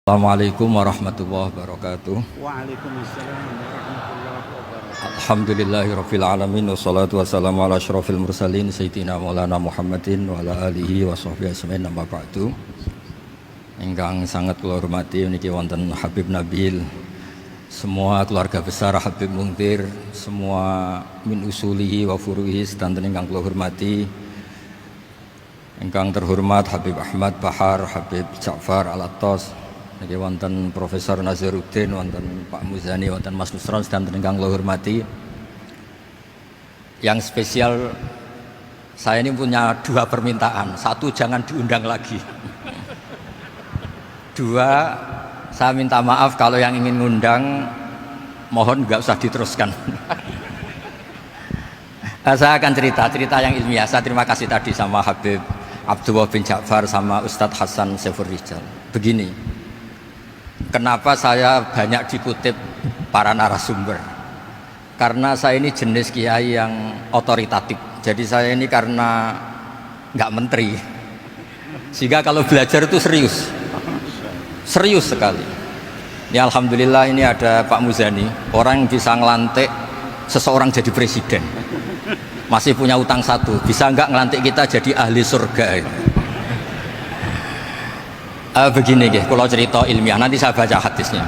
Assalamualaikum warahmatullahi wabarakatuh. Waalaikumsalam warahmatullahi wabarakatuh. Alhamdulillahirabbil alamin wassalatu wassalamu ala asyrofil mursalin sayyidina Maulana Muhammadin wa ala alihi wa sahbihi ajmain amma ba'du. Ingkang sangat kula hormati niki wonten Habib Nabil, semua keluarga besar Habib Mungtir, semua min usulihi wa furuhi sedanten ingkang kula hormati. Ingkang terhormat Habib Ahmad Bahar, Habib Ja'far Al-Attas, niki wonten Profesor Nazaruddin, wonten Pak Muzani, wonten Mas Nusron sedanten ingkang kula hormati. Yang spesial, saya ini punya dua permintaan. Satu, jangan diundang lagi. Dua, saya minta maaf kalau yang ingin ngundang mohon nggak usah diteruskan. Saya akan cerita yang ilmiah. Saya terima kasih tadi sama Habib Abdullah bin Ja'far sama Ustadz Hasan Saifur Rijal. Begini, kenapa saya banyak dikutip para narasumber? Karena saya ini jenis kiai yang otoritatif. Jadi saya ini karena nggak menteri, sehingga kalau belajar itu serius sekali. Ini alhamdulillah ini ada Pak Muzani, orang yang bisa ngelantik seseorang jadi presiden. Masih punya utang satu, bisa nggak ngelantik kita jadi ahli surga? Begini ya, kalau cerita ilmiah nanti saya baca hadisnya.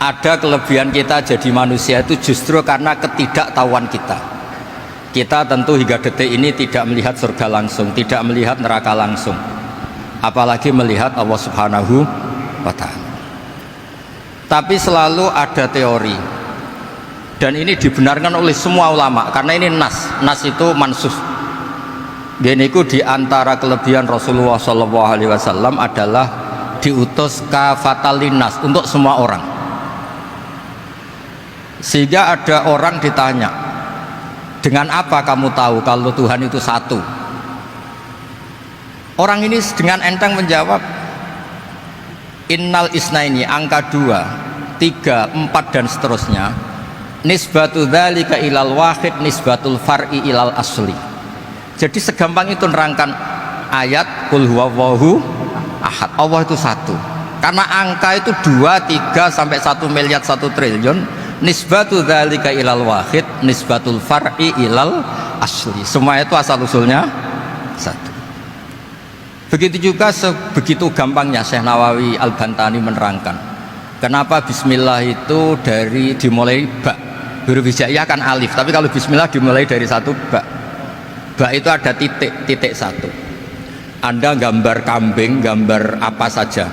Ada kelebihan kita jadi manusia itu justru karena ketidaktahuan kita. Kita tentu hingga detik ini tidak melihat surga langsung, tidak melihat neraka langsung, apalagi melihat Allah Subhanahu wa Ta'ala. Tapi selalu ada teori, dan ini dibenarkan oleh semua ulama karena ini nas itu mansus. Gini ku diantara kelebihan Rasulullah SAW adalah diutus kafatal linnas, untuk semua orang. Sehingga ada orang ditanya, dengan apa kamu tahu kalau Tuhan itu satu? Orang ini dengan enteng menjawab, innal isnaini, angka 2, 3, 4 dan seterusnya, nisbatu dzalika ilal wahid nisbatul far'i ilal asli. Jadi segampang itu nerangkan ayat qul huwallahu ahad, Allah itu satu. Karena angka itu 2, 3 sampai 1 miliar 1 triliun, nisbatu dzalika ilal wahid nisbatul far'i ilal asli. Semua itu asal usulnya satu. Begitu juga begitu gampangnya Syekh Nawawi Al-Bantani menerangkan kenapa bismillah itu dimulai ba. Huruf hijaiyah kan alif, tapi kalau bismillah dimulai dari satu ba. Ba itu ada titik satu. Anda gambar kambing, gambar apa saja,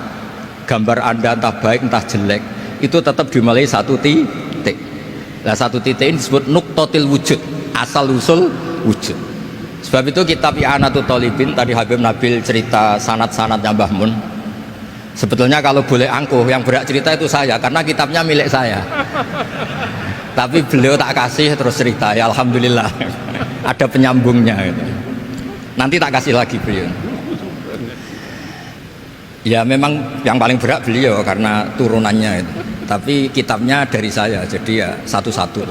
gambar Anda entah baik entah jelek, itu tetap dimulai satu titik. Nah, satu titik ini disebut nuqtatil wujud, asal usul wujud. Sebab itu kitab I'anatul Thalibin, tadi Habib Nabil cerita sanad-sanadnya Mbah Mun. Sebetulnya kalau boleh angkuh, yang berhak cerita itu saya, karena kitabnya milik saya. Tapi beliau tak kasih terus cerita, ya alhamdulillah. Ada penyambungnya gitu. Nanti tak kasih lagi beliau. Ya memang yang paling berhak beliau karena turunannya itu. Tapi kitabnya dari saya, jadi ya satu-satu.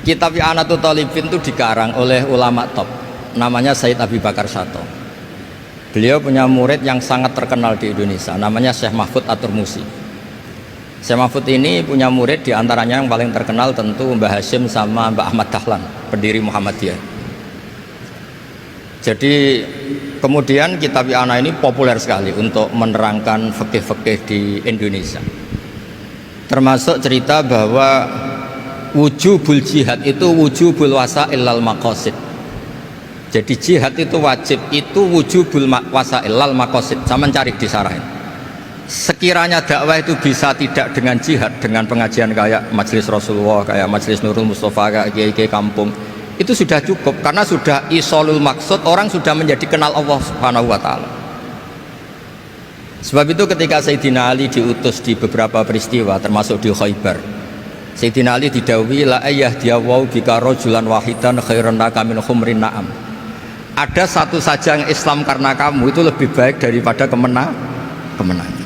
Kitab I'anatul Thalibin itu dikarang oleh ulama top, namanya Said Abi Bakar Sato. Beliau punya murid yang sangat terkenal di Indonesia, namanya Syekh Mahfud At-Turmusi. Syekh Mahfud ini punya murid, diantaranya yang paling terkenal tentu Mbah Hashim sama Mbah Ahmad Dahlan, pendiri Muhammadiyah. Jadi kemudian kitab I'anah ini populer sekali untuk menerangkan fikih-fikih di Indonesia. Termasuk cerita bahwa wujubul jihad itu wujubul wasail lal maqasid. Jadi jihad itu wajib, itu wujubul wasail lal maqasid. Sama cari di sarahin. Sekiranya dakwah itu bisa tidak dengan jihad, dengan pengajian kayak Majelis Rasulullah, kayak Majelis Nurul Mustafa, kayak kiai-kiai kampung, itu sudah cukup karena sudah isolul maksud, orang sudah menjadi kenal Allah Subhanahu wa Ta'ala. Sebab itu ketika Sayyidina Ali diutus di beberapa peristiwa termasuk di Khaybar, Sayyidina Ali didhawuhi la ayyahdiyawu bika rajulan wahidan khairun laka min khumrin na'am. Ada satu saja yang Islam karena kamu itu lebih baik daripada kemenangan.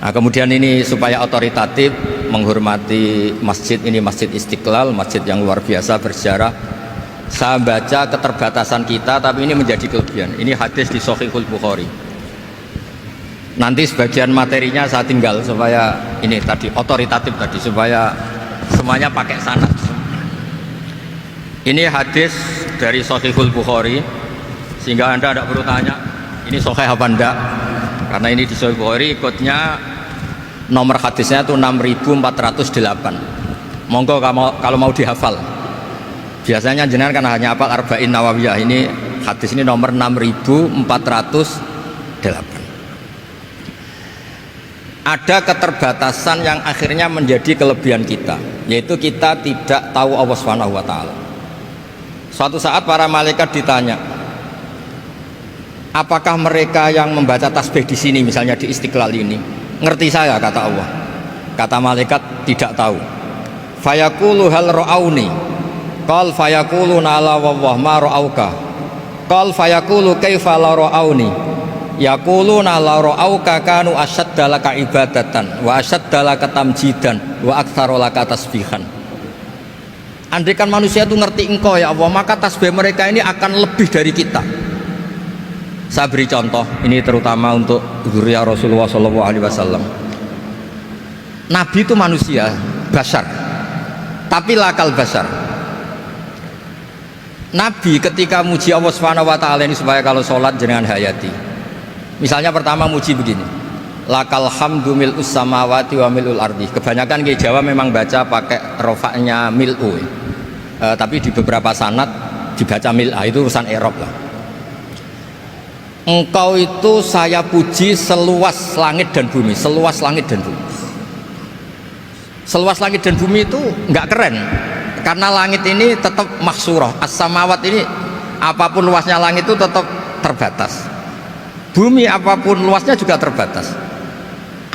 Nah, kemudian ini supaya otoritatif menghormati masjid ini, Masjid Istiqlal, masjid yang luar biasa bersejarah. Saya baca keterbatasan kita, tapi ini menjadi kelebihan. Ini hadis di Shahihul Bukhari. Nanti sebagian materinya saya tinggal supaya ini tadi otoritatif tadi, supaya semuanya pakai sanad. Ini hadis dari Shahihul Bukhari, sehingga Anda tidak perlu tanya ini sahih apa enggak, karena ini di Shahihul Bukhari. Ikutnya nomor hadisnya itu 6408. Monggo kalau mau dihafal. Biasanya jenengan kan hanya hafal Arba'in Nawawiyah. Ini hadis ini nomor 6408. Ada keterbatasan yang akhirnya menjadi kelebihan kita, yaitu kita tidak tahu Allah Subhanahu wa taala. Suatu saat para malaikat ditanya, apakah mereka yang membaca tasbih di sini, misalnya di Istiqlal ini, ngerti saya? Kata Allah. Kata malaikat, tidak tahu. Fayaqulu hal ra'auni. Qal fayaqulu la wallah ma ra'auka. Qal fayaqulu kaifa la ra'auni. Yaquluna la ra'auka kanu ashadda laka ibadatan wa ashadda laka tamjidan wa aktsara laka tasbihan. Andaikan manusia itu ngerti engkau ya Allah, maka tasbih mereka ini akan lebih dari kita. Saya beri contoh, ini terutama untuk zuriat Rasulullah SAW. Nabi itu manusia, bashar, tapi lakal bashar. Nabi ketika muji Allah Subhanahu wa taala ini supaya kalau sholat jangan hayati. Misalnya pertama muji begini, lakal hamdu mil'us samawati wa mil'ul ardi. Kebanyakan di Jawa memang baca pakai rofaknya mil'u, tapi di beberapa sanad dibaca mil'a, itu urusan i'rab lah. Engkau itu saya puji seluas langit dan bumi, seluas langit dan bumi. Seluas langit dan bumi itu nggak keren, karena langit ini tetap maksurah, as-samawat ini apapun luasnya langit itu tetap terbatas. Bumi apapun luasnya juga terbatas.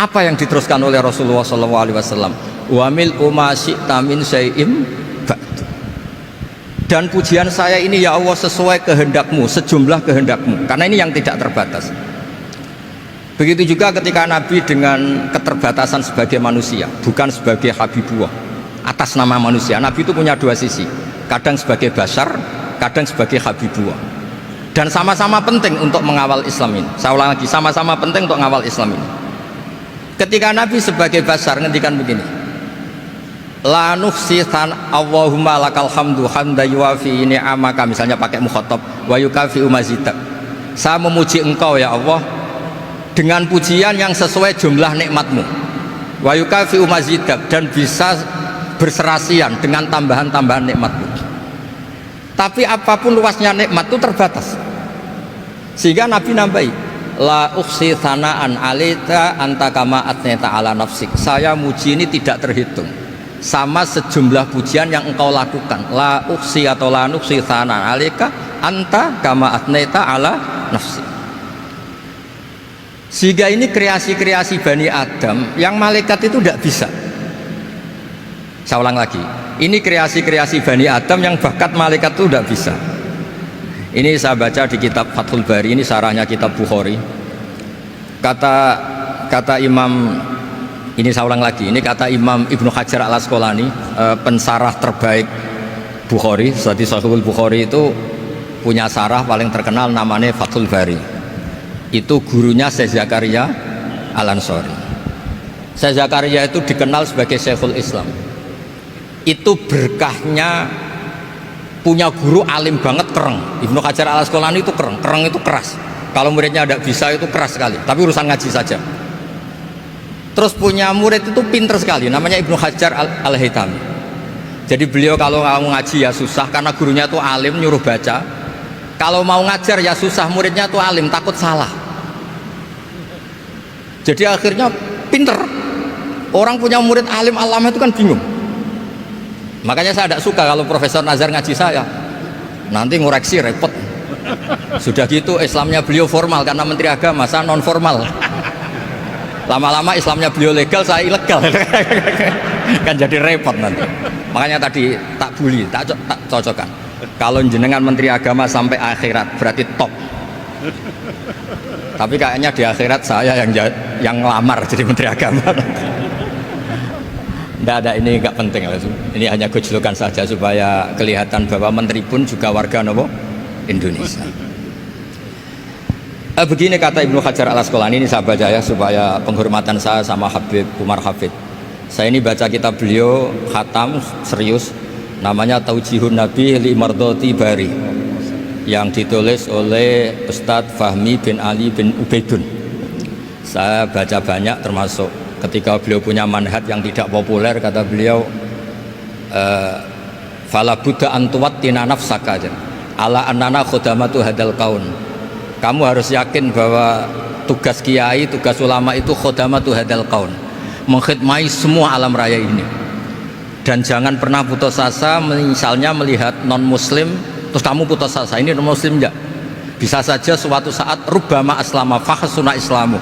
Apa yang diteruskan oleh Rasulullah SAW? Wa mil'u ma syi'ta min syai'im ba'du. Dan pujian saya ini ya Allah sesuai kehendakmu, sejumlah kehendakmu, karena ini yang tidak terbatas. Begitu juga ketika Nabi dengan keterbatasan sebagai manusia, bukan sebagai Habibullah, atas nama manusia. Nabi itu punya dua sisi, kadang sebagai bashar, kadang sebagai Habibullah. Dan sama-sama penting untuk mengawal Islam ini. Saya ulang lagi, sama-sama penting untuk mengawal Islam ini. Ketika Nabi sebagai bashar ngendikan begini, la nuhsi Allahumma lakal hamdu hamda yuwafi ni'amaka, misalnya pakai mukhatab, wa yukafi umazidak. Saya memuji engkau ya Allah dengan pujian yang sesuai jumlah nikmatmu, wa yukafi umazidak, dan bisa berserasian dengan tambahan-tambahan nikmatmu. Tapi apapun luasnya nikmat itu terbatas, sehingga Nabi nambahi, la ukhsi thana'an alita anta kama atneta ala nafsik. Saya muji ini tidak terhitung, sama sejumlah pujian yang engkau lakukan. La ukhsi atau la nukhsi thana'an alika anta kama atneta ala nafsik. Sehingga ini kreasi-kreasi Bani Adam yang malaikat itu tidak bisa. Saya ulang lagi, ini kreasi-kreasi Bani Adam yang bakat malaikat itu tidak bisa. Ini saya baca di kitab Fathul Bari, ini sarahnya kitab Bukhari. Kata Imam, ini saya ulang lagi, ini kata Imam Ibnu Hajar al-Asqalani, pensarah terbaik Bukhari. Jadi Sahihul Bukhari itu punya sarah paling terkenal namanya Fathul Bari. Itu gurunya Syekh Zakaria Al-Ansari. Syekh Zakaria itu dikenal sebagai Syekhul Islam. Itu berkahnya punya guru alim banget, kereng. Ibnu Hajar al-Asqalani itu kereng itu keras. Kalau muridnya tidak bisa itu keras sekali, tapi urusan ngaji saja. Terus punya murid itu pinter sekali, namanya Ibnu Hajar al-Haytami. Jadi beliau kalau mau ngaji ya susah, karena gurunya itu alim, nyuruh baca. Kalau mau ngajar ya susah, muridnya itu alim, takut salah. Jadi akhirnya pinter. Orang punya murid alim alama itu kan bingung. Makanya saya tidak suka kalau Profesor Nazar ngaji saya, nanti ngoreksi repot. Sudah gitu Islamnya beliau formal karena Menteri Agama, saya non formal. Lama-lama Islamnya beliau legal, saya ilegal. Kan jadi repot nanti. Makanya tadi tak bully, tak cocokkan. Kalau jenengan Menteri Agama sampai akhirat berarti top. Tapi kayaknya di akhirat saya yang ngelamar jadi Menteri Agama. Tidak, ini nggak penting. Ini hanya gojlokan saja supaya kelihatan bahwa menteri pun juga warga nopo Indonesia. Begini kata Ibnu Hajar Al Asqalani, ini saya baca ya supaya penghormatan saya sama Habib Umar Hafid. Saya ini baca kitab beliau khatam serius, namanya Taujihun Nabi li Mardhati Bari, yang ditulis oleh Ustadz Fahmi bin Ali bin Ubaidun. Saya baca banyak, termasuk ketika beliau punya manhaj yang tidak populer, kata beliau fala buddha antuwattina nafsaka ala annana khudamatu hadal kaun. Kamu harus yakin bahwa tugas kiai, tugas ulama itu khudamatu hadal kaun, mengkhidmati semua alam raya ini. Dan jangan pernah putus asa, misalnya melihat non muslim terus kamu putus asa, ini non muslim enggak, bisa saja suatu saat rubbama aslama fakhasuna islamu,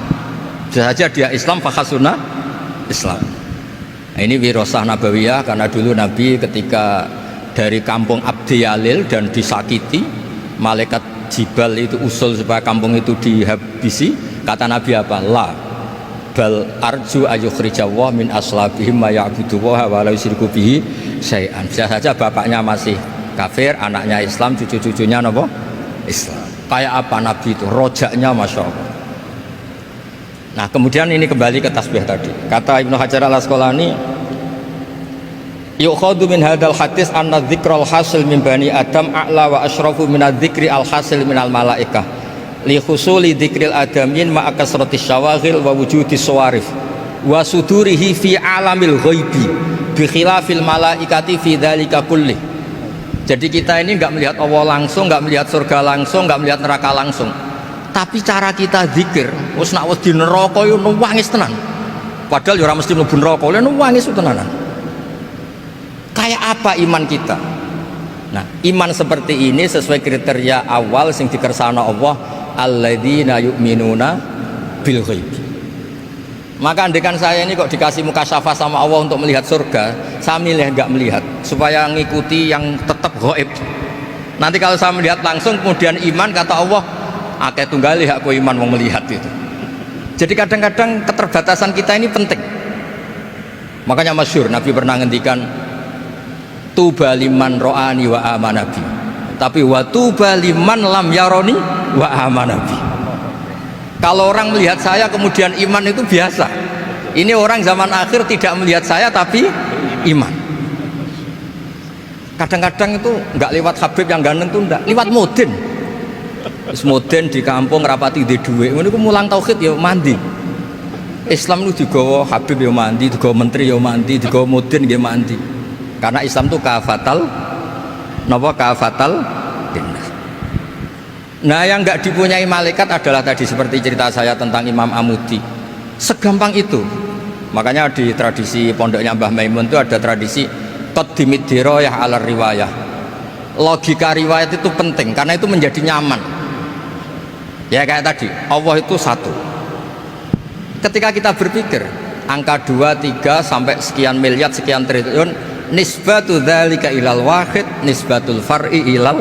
bisa saja dia Islam fakhasuna Islam. Nah, ini wirasah nabawiyah, karena dulu Nabi ketika dari kampung Abdi Yalil dan disakiti, malaikat Jibal itu usul supaya kampung itu dihabisi, kata Nabi apa? La bal arju ayukhrijawah min aslabihim ma ya'budu wa la yusyriku bihi syai'an. Bisa saja bapaknya masih kafir, anaknya Islam, cucu-cucunya apa? Islam. Kayak apa Nabi itu? Rojaknya Masya Allah. Nah kemudian ini kembali ke tasbih tadi. Kata Ibnu Hajar Al Asqalani, yukhadu min hadal hadis anna dzikral hasil min bani adam a'la wa asyrafu min adzikri al hasil min al malaikah li khusuli dzikril adamin ma akasratis syawaghil wa wujudis sawarif wa sudurihi fi alamil ghaibi bi khilafil malaikati fi dzalika kulli. Jadi kita ini enggak melihat Allah langsung, enggak melihat surga langsung, enggak melihat neraka langsung, tapi cara kita zikir wis nak wedi neraka yo nuwangis tenan, padahal yo ora mesti mlebu neraka, lha nuwangis tenanan. Kayak apa iman kita? Nah, iman seperti ini sesuai kriteria awal sing dikersana Allah, alladzina yu'minuna bil ghaib. Maka andekan saya ini kok dikasih mukasyafah sama Allah untuk melihat surga, saya milih enggak melihat supaya ngikuti yang tetap ghaib. Nanti kalau saya melihat langsung kemudian iman, kata Allah, akeh tunggali aku iman mau melihat itu. Jadi kadang-kadang keterbatasan kita ini penting. Makanya masyhur Nabi pernah ngendikan, tuba liman ro'ani wa amanabi, tapi wa tuba liman lam yaroni wa amanabi. Kalau orang melihat saya kemudian iman itu biasa. Ini orang zaman akhir tidak melihat saya tapi iman. Kadang-kadang itu nggak lewat Habib yang ganteng tuh, enggak lewat Mudin. Terus Mudin di kampung rapati di duit, ini mulang tauhid ya mandi. Islam itu digawa Habib ya mandi, digawa menteri ya mandi, digawa Mudin ya mandi. Karena Islam itu kafatal, napa kafatal dinnas. Nah yang nggak dipunyai malaikat adalah tadi seperti cerita saya tentang Imam Amudi. Segampang itu. Makanya di tradisi pondoknya Mbah Maimun itu ada tradisi qaddimid dirayah ala riwayah. Logika riwayat itu penting karena itu menjadi nyaman. Ya kayak tadi, Allah itu satu. Ketika kita berpikir angka 2, 3 sampai sekian miliar, sekian triliun, nisbatu dzalika ilal wahid, nisbatul far'i ilal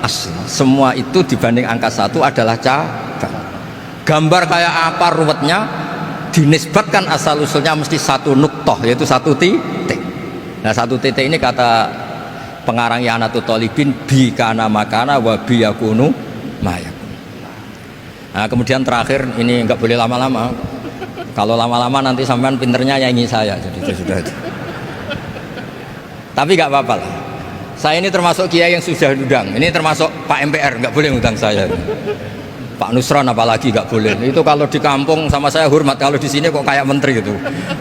asli. Semua itu dibanding angka 1 adalah cabang. Gambar kayak apa ruwetnya, dinisbatkan asal usulnya mesti satu nuktoh, yaitu satu titik. Nah satu titik ini kata pengarang Ianatul Thalibin, bi kana makana wa bi yakunu mayakun. Nah kemudian terakhir ini nggak boleh lama-lama. Kalau lama-lama nanti sampean pinternya nyanyi saya, jadi itu sudah itu. Tapi nggak apa-apa lah. Saya ini termasuk kiai yang sudah diundang. Ini termasuk Pak MPR, nggak boleh ngundang saya. Pak Nusron apalagi nggak boleh. Itu kalau di kampung sama saya hormat, kalau di sini kok kayak menteri gitu.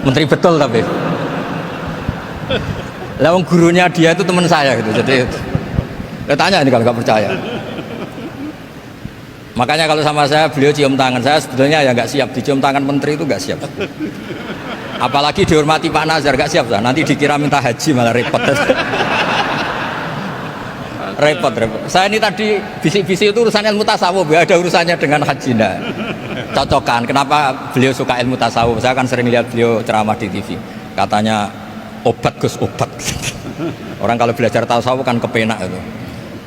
Menteri betul tapi. Lawang gurunya dia itu teman saya gitu. Jadi tanya ini kalau nggak percaya. Makanya kalau sama saya beliau cium tangan, saya sebetulnya ya nggak siap dicium tangan menteri, itu nggak siap. Apalagi dihormati Pak Nazar, nggak siap. Nanti dikira minta haji malah repot. repot. Saya ini tadi bisik-bisik itu urusan ilmu tasawuf, ya ada urusannya dengan haji. Nah, cocokan. Kenapa beliau suka ilmu tasawuf? Saya kan sering lihat beliau ceramah di TV. Katanya obat Gus, obat. Orang kalau belajar tasawuf kan kepenak itu.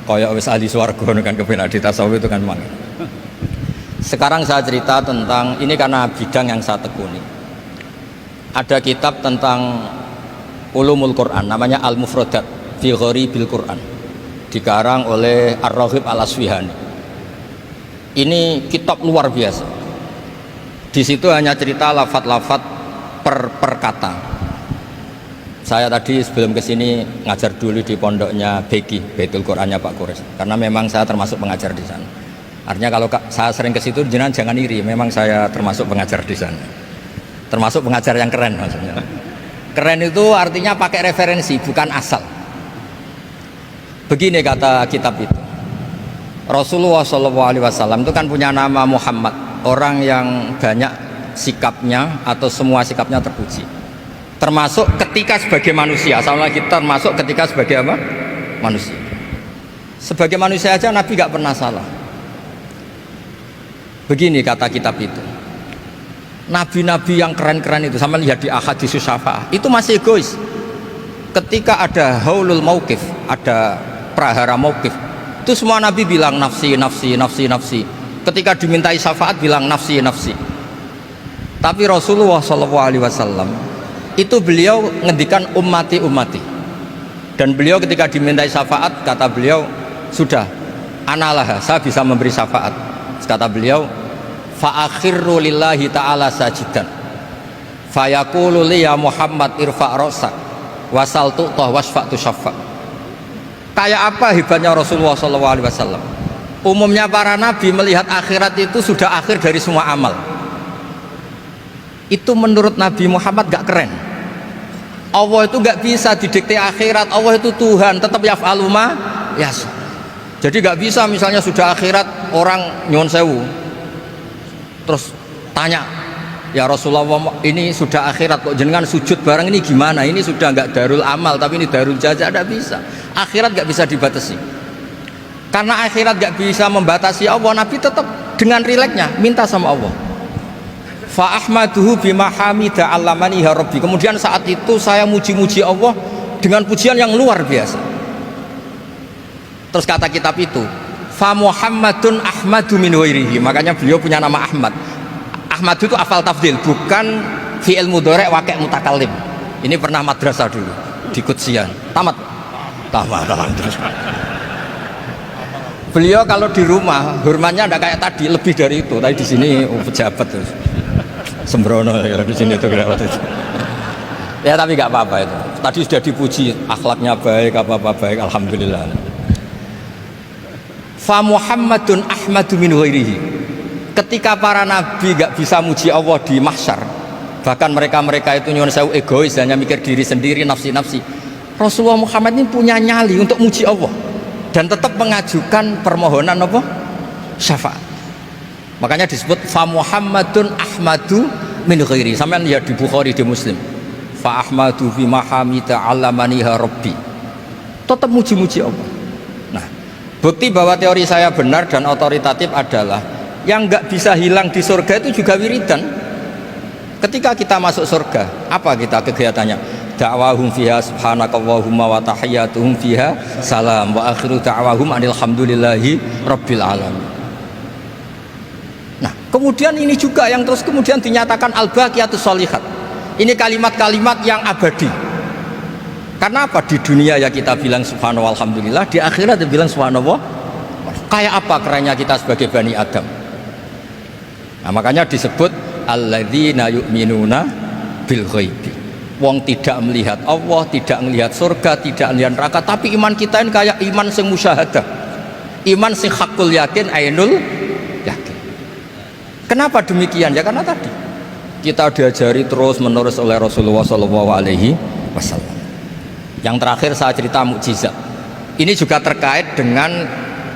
Kayak wis ahli swarga kan kepenak di tasawuf itu kan memang. Sekarang saya cerita tentang ini karena bidang yang saya tekuni. Ada kitab tentang Ulumul Quran, namanya Al-Mufradat fi Gharibil Quran, dikarang oleh Ar-Raghib Al-Asfihani. Ini kitab luar biasa. Di situ hanya cerita lafat-lafat per kata. Saya tadi sebelum kesini ngajar dulu di pondoknya Beki, Baitul Qurannya Pak Kures, karena memang saya termasuk pengajar di sana. Artinya kalau saya sering ke situ, jangan iri, memang saya termasuk pengajar di sana. Termasuk pengajar yang keren maksudnya. Keren itu artinya pakai referensi, bukan asal. Begini kata kitab itu. Rasulullah SAW itu kan punya nama Muhammad, orang yang banyak sikapnya atau semua sikapnya terpuji. Termasuk ketika sebagai manusia, sama kita termasuk ketika sebagai apa? Manusia. Sebagai manusia aja Nabi gak pernah salah. Begini kata kitab itu. Nabi-nabi yang keren-keren itu, sama lihat di Ahadits Syafa'ah, itu masih egois. Ketika ada haulul mauqif, ada prahara mauqif, itu semua Nabi bilang nafsi, nafsi, nafsi, nafsi. Ketika dimintai syafaat bilang nafsi, nafsi. Tapi Rasulullah SAW itu beliau ngendikan ummati, ummati. Dan beliau ketika dimintai syafaat, kata beliau, sudah, analah, saya bisa memberi syafaat. Kata beliau, fa'akhirru lillahi ta'ala sajidan fayaqulu li ya Muhammad irfa' ra'sak wasal tu'tah wasfa'tu syaffa'. Kayak apa hebatnya Rasulullah SAW? Umumnya para nabi melihat akhirat itu sudah akhir dari semua amal. Itu menurut Nabi Muhammad gak keren. Allah itu gak bisa didikte akhirat. Allah itu Tuhan, tetap yaf'alu ma yas. Jadi gak bisa misalnya sudah akhirat orang nyuwun sewu terus tanya, ya Rasulullah ini sudah akhirat kok jenengan sujud bareng ini gimana? Ini sudah nggak darul amal tapi ini darul jaza. Tidak bisa. Akhirat nggak bisa dibatasi. Karena akhirat nggak bisa membatasi Allah, Nabi tetap dengan rileksnya minta sama Allah. Fa ahmaduhu bima hamida 'allamani ya rabbi. Kemudian saat itu saya muji-muji Allah dengan pujian yang luar biasa. Terus kata kitab itu, fa Muhammadun Ahmadu min ghairihi. Makanya beliau punya nama Ahmad. Ahmad itu afal tafdil, bukan fi'il mudhari' waqi' mutakallim. Ini pernah madrasah dulu di Kutsian. Tamat terus. Beliau kalau di rumah hormatnya enggak kayak tadi, lebih dari itu. Tadi di sini pejabat terus. Sembrono ya di sini itu kenapa itu. Ya tapi enggak apa-apa itu. Tadi sudah dipuji, akhlaknya baik, apa-apa baik, alhamdulillah. Fa Muhammadun Ahmadu min ghairihi. Ketika para nabi gak bisa muji Allah di mahsyar, bahkan mereka itu nyuwun sewu egois, hanya mikir diri sendiri, nafsi-nafsi. Rasulullah Muhammad ini punya nyali untuk muji Allah dan tetap mengajukan permohonan apa? Syafaat. Makanya disebut fa Muhammadun Ahmadu min ghairihi. Sampeyan lihat di Bukhari, di Muslim. Fa Ahmadu fi mahamida 'allamaniha rabbi. Tetap muji-muji Allah. Bukti bahwa teori saya benar dan otoritatif adalah yang nggak bisa hilang di surga itu juga wiridan. Ketika kita masuk surga, apa kita kegiatannya? Da'wahum fiha subhanakallahumma wa tahiyyatuhum fiha salam wa akhiru da'wahum alhamdulillahi rabbil alamin. Nah, kemudian ini juga yang terus kemudian dinyatakan al-baqiyatus sholihat. Ini kalimat-kalimat yang abadi. Karena apa? Di dunia ya kita bilang subhanallah alhamdulillah, di akhirat dia bilang subhanallah. Kayak apa kerennya kita sebagai Bani Adam. Nah makanya disebut alladzina yu'minuna bil ghaibi. Wong tidak melihat Allah, tidak melihat surga, tidak melihat neraka, tapi iman kita ini kayak iman sing musyahadah. Iman sing hakul yakin, ainul yakin. Kenapa demikian? Ya karena tadi kita diajari terus menerus oleh Rasulullah SAW. Yang terakhir saya cerita mukjizat. Ini juga terkait dengan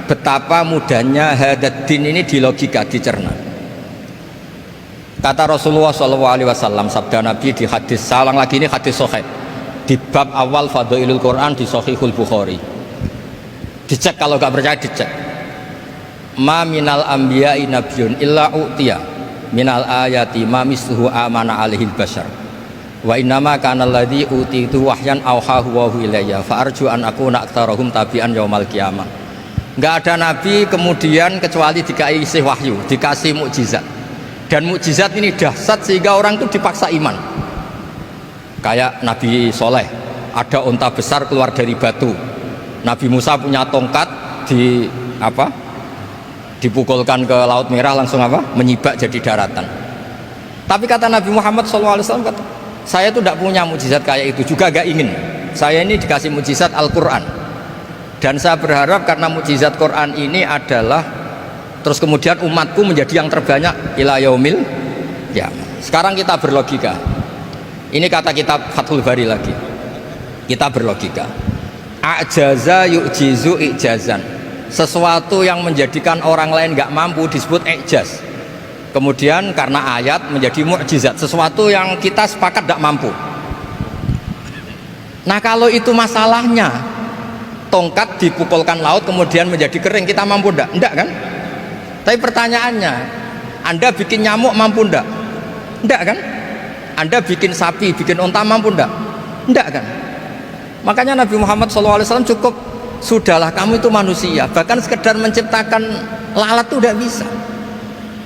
betapa mudahnya hadaddin ini di logika, dicerna. Kata Rasulullah SAW, sabda Nabi di hadis, salang lagi ini hadis sahih di bab awal Fadailul Quran di Sahihul Bukhari. Dicek kalau nggak percaya dicek. Ma minal anbiya'i nabiyyun illa u'tiya minal ayati ma misluhu amana alaihil bashar. Wa innama kana alladzi utitu wahyan auhahu wa ilayya fa arju an akuna aktsarahum tabi'an yaumal qiyamah. Enggak ada nabi kemudian kecuali dikasih wahyu, dikasih mukjizat. Dan mukjizat ini dahsyat sehingga orang itu dipaksa iman. Kayak Nabi Soleh, ada unta besar keluar dari batu. Nabi Musa punya tongkat dipukulkan ke Laut Merah langsung menyibak jadi daratan. Tapi kata Nabi Muhammad SAW, kata, saya itu tidak punya mukjizat kayak itu, juga gak ingin. Saya ini dikasih mukjizat Al-Quran, dan saya berharap karena mukjizat Quran ini adalah terus kemudian umatku menjadi yang terbanyak ila yaumil qiyamah. Sekarang kita berlogika, ini kata kitab Fathul Bari lagi, kita berlogika, a'jaza yu'jizu i'jazan, sesuatu yang menjadikan orang lain gak mampu disebut i'jaz. Kemudian karena ayat menjadi mukjizat, sesuatu yang kita sepakat tidak mampu. Nah kalau itu masalahnya, tongkat dipukulkan laut kemudian menjadi kering, kita mampu enggak? Enggak kan? Tapi pertanyaannya, Anda bikin nyamuk mampu enggak? Enggak kan? Anda bikin sapi, bikin unta mampu enggak? Enggak kan? Makanya Nabi Muhammad SAW cukup, sudahlah kamu itu manusia, bahkan sekedar menciptakan lalat itu udah bisa.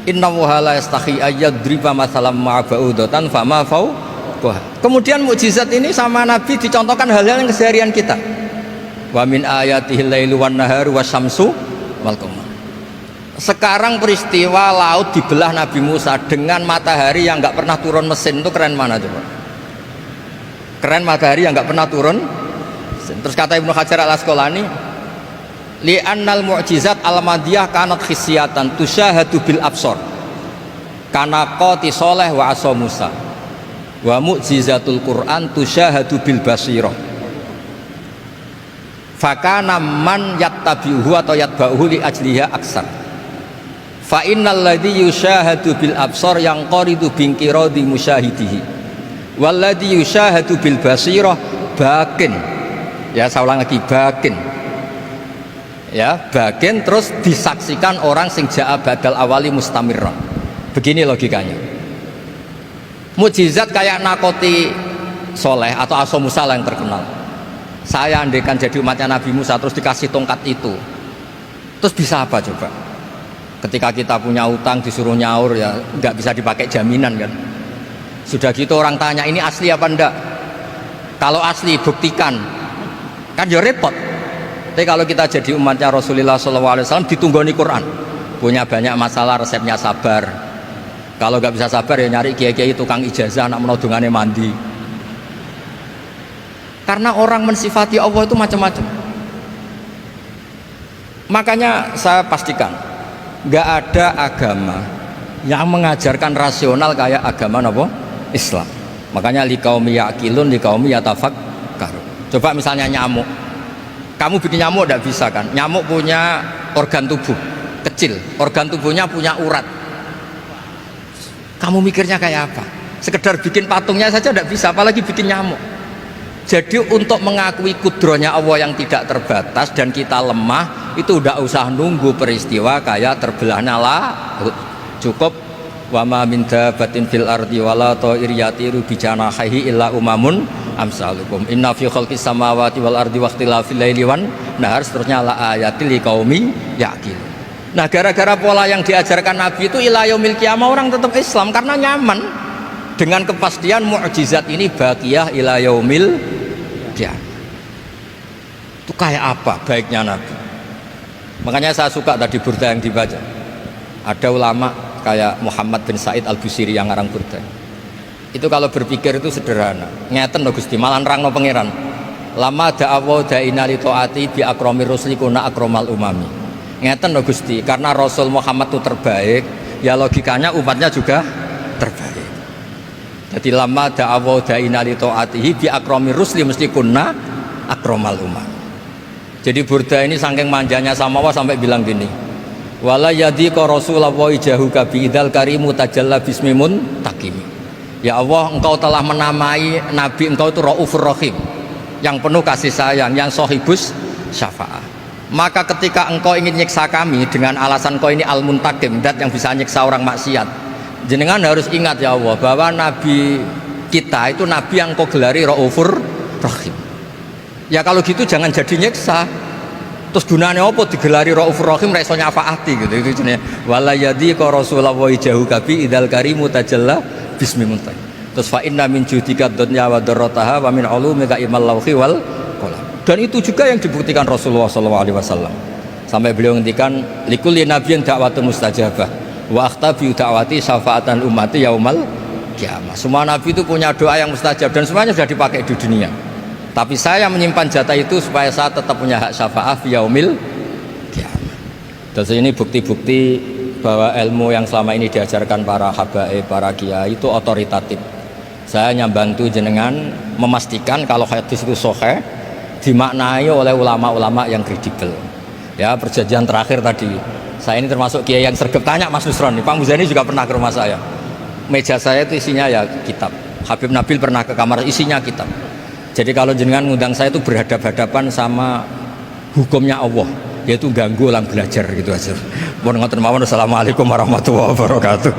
Inna Allaha la yastahi ayyadriba masalam ma'ba'udatan fama fawqaha. Kemudian mukjizat ini sama Nabi dicontohkan hal-hal yang keseharian kita. Wa min ayatihil lailu wan naharu wasyamsu wal qamar. Sekarang peristiwa laut dibelah Nabi Musa dengan matahari yang nggak pernah turun mesin, itu keren mana coba? Keren matahari yang nggak pernah turun mesin. Terus kata Ibnu Hajar al-Asqalani, li'annal mu'jizat al-madiyah kanat khisyatan tusyahadu bil absor kana qati soleh wa asa Musa wa mu'jizatul Qur'an tusyahadu bil basirah fakana man yattabi'uhu atau yatba'uhu li ajliha aksar fa innal ladhi yusyahadu bil absor yang qaridu bingkiradi musyahidihi wal ladhi yusyahadu bil basirah bakin, ya saya ulang lagi, bakin, ya bagian terus disaksikan orang sing ja'a badal awali mustamirron. Begini logikanya, mukjizat kayak nakoti Soleh atau Asa Musa yang terkenal, saya andaikan jadi umatnya Nabi Musa terus dikasih tongkat itu, terus bisa apa coba? Ketika kita punya utang disuruh nyaur, ya nggak bisa dipakai jaminan kan. Sudah gitu orang tanya ini asli apa enggak, kalau asli buktikan, kan ya repot. Tapi kalau kita jadi umatnya Rasulullah SAW ditunggoni Quran, punya banyak masalah resepnya sabar. Kalau nggak bisa sabar ya nyari kiai-kiai tukang ijazah nak menodongannya mandi. Karena orang mensifati Allah itu macam-macam. Makanya saya pastikan nggak ada agama yang mengajarkan rasional kayak agama Islam. Makanya liqaumi yaqilun liqaumi yatafakkarun. Coba misalnya nyamuk. Kamu bikin nyamuk tidak bisa kan? Nyamuk punya organ tubuh kecil, organ tubuhnya punya urat. Kamu mikirnya kayak apa? Sekedar bikin patungnya saja tidak bisa, apalagi bikin nyamuk. Jadi untuk mengakui kudrohnya Allah yang tidak terbatas dan kita lemah, itu udah usah nunggu peristiwa kayak terbelahnya laut. Cukup wa ma min dabatin fil ardi wala ta'ir yatiru bi janahihi illa umamun amsalukum inna fi khalqis samawati wal ardi waqtilafil laili wan nahar, seterusnya la ayatil liqaumi yaqil. Nah gara-gara pola yang diajarkan Nabi itu ila yaumil qiyamah orang tetap Islam karena nyaman dengan kepastian mukjizat ini baqiyah ila yaumil qiyamah. Itu kayak apa baiknya Nabi. Makanya saya suka tadi burda yang dibaca, ada ulama kayak Muhammad bin Said Al-Busiri yang ngarang burda. Itu kalau berpikir itu sederhana, ngeten lho Gusti, malah nerangno pangeran. Lama da'awa da'ina li ta'ati bi akrami rusli kuna akramal umami. Ngeten lho Gusti, karena Rasul Muhammad itu terbaik, ya logikanya umatnya juga terbaik. Jadi lama da'awa da'ina li ta'atihi bi akrami rusli mesti kuna akramal umami. Jadi burda ini saking manjanya sama Allah sampai bilang gini, wala yadhiqa Rasulullah jahuka bi idzal karimu tajalla bismimun takimi. Ya Allah, engkau telah menamai Nabi engkau itu Raufur Rahim, yang penuh kasih sayang, yang sohibus syafa'ah. Maka ketika engkau ingin nyiksa kami dengan alasan engkau ini al-muntakim, dat yang bisa nyiksa orang maksiat, jenengan harus ingat ya Allah bahwa Nabi kita itu Nabi yang engkau gelari Raufur Rahim. Ya kalau gitu jangan jadi nyiksa. Terus gunanya apa digelari Raufur Rahim ra iso nyafaati gitu. Itu jenenge wala yadhiqa Rasulullah jahuka bi idzal karimu tajalla bismi muntah. Terus fa inna min judika dunya wa darrataha wa min ulumika ilmal lauhi wal qalam. Dan itu juga yang dibuktikan Rasulullah SAW. Sampai beliau ngendikan likulli nabiyyin da'watun mustajabah wa akhtabi da'wati syafaatan ummati yaumal kiamah. Semua nabi itu punya doa yang mustajab dan semuanya sudah dipakai di dunia. Tapi saya menyimpan jatah itu supaya saya tetap punya hak syafaat fi yaumil kiamah. Terus ini bukti-bukti bahwa ilmu yang selama ini diajarkan para habaib, para kiai itu otoritatif. Saya hanya bantu jenengan memastikan kalau hadis itu sahih dimaknai oleh ulama-ulama yang kredibel. Ya, perjanjian terakhir tadi, saya ini termasuk kiai yang sergap tanya Mas Nusron nih, Pak Muzani juga pernah ke rumah saya. Meja saya itu isinya ya kitab. Habib Nabil pernah ke kamar, isinya kitab. Jadi kalau jenengan ngundang saya itu berhadap-hadapan sama hukumnya Allah, yaitu ganggu orang belajar gitu aja. Mohon ngoten mawon. Assalamualaikum warahmatullahi wabarakatuh.